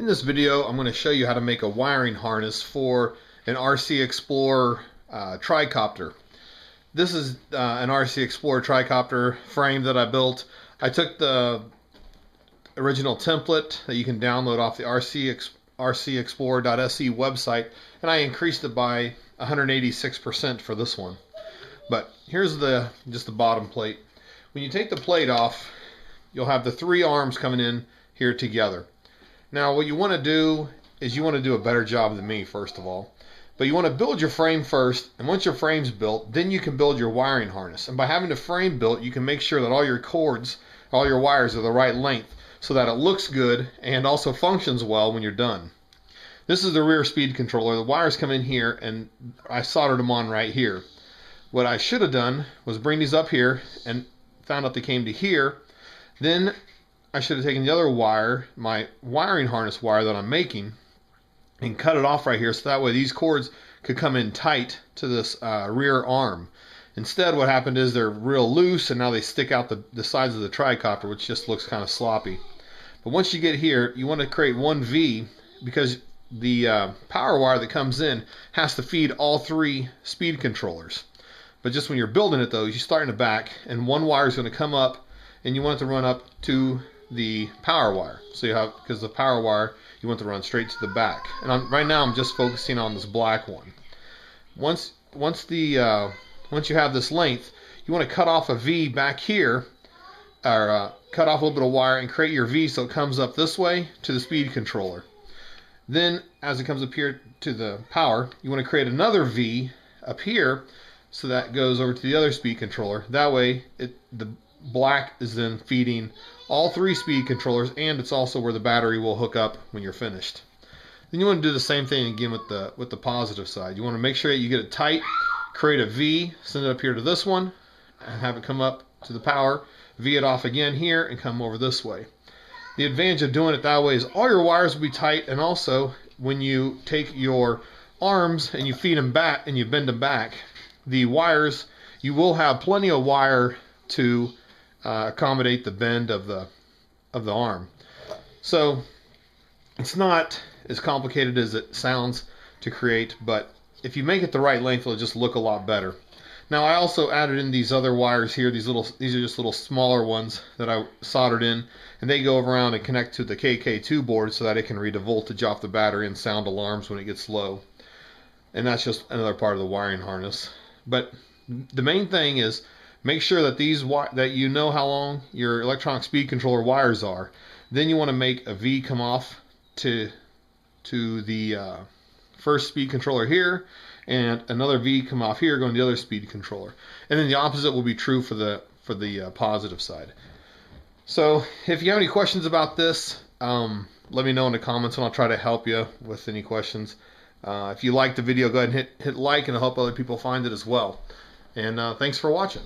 In this video, I'm going to show you how to make a wiring harness for an RCExplorer tricopter. This is an RCExplorer tricopter frame that I built. I took the original template that you can download off the RCExplorer.se website, and I increased it by 186% for this one. But here's just the bottom plate. When you take the plate off, you'll have the three arms coming in here together. Now what you want to do is you want to do a better job than me, first of all. But you want to build your frame first, and once your frame's built, then you can build your wiring harness. And by having the frame built, you can make sure that all your cords, all your wires are the right length so that it looks good and also functions well when you're done. This is the rear speed controller. The wires come in here and I soldered them on right here. What I should have done was bring these up here and found out they came to here. Then I should have taken the other wire, my wiring harness wire that I'm making, and cut it off right here so that way these cords could come in tight to this rear arm. Instead, what happened is they're real loose and now they stick out the sides of the tricopter, which just looks kind of sloppy. But once you get here, you want to create one V because the power wire that comes in has to feed all three speed controllers. But just when you're building it though, you start in the back and one wire is going to come up and you want it to run up to the power wire. So you have, because the power wire you want to run straight to the back. And right now I'm just focusing on this black one. Once you have this length, you want to cut off a V back here, or cut off a little bit of wire and create your V so it comes up this way to the speed controller. Then as it comes up here to the power, you want to create another V up here so that goes over to the other speed controller. That way the black is then feeding all three speed controllers, and it's also where the battery will hook up when you're finished. Then you want to do the same thing again with the positive side. You want to make sure that you get it tight, create a V, send it up here to this one, and have it come up to the power, V it off again here, and come over this way. The advantage of doing it that way is all your wires will be tight, and also when you take your arms and you feed them back and you bend them back, the wires, you will have plenty of wire to accommodate the bend of the arm. So it's not as complicated as it sounds to create, but if you make it the right length, it'll just look a lot better. Now I also added in these other wires here. These are just little smaller ones that I soldered in, and they go around and connect to the KK2 board so that it can read the voltage off the battery and sound alarms when it gets low. And that's just another part of the wiring harness. But the main thing is make sure that that you know how long your electronic speed controller wires are. Then you want to make a V come off to the first speed controller here, and another V come off here going to the other speed controller. And then the opposite will be true for the positive side. So if you have any questions about this, let me know in the comments and I'll try to help you with any questions. If you like the video, go ahead and hit like, and it'll help other people find it as well. And thanks for watching.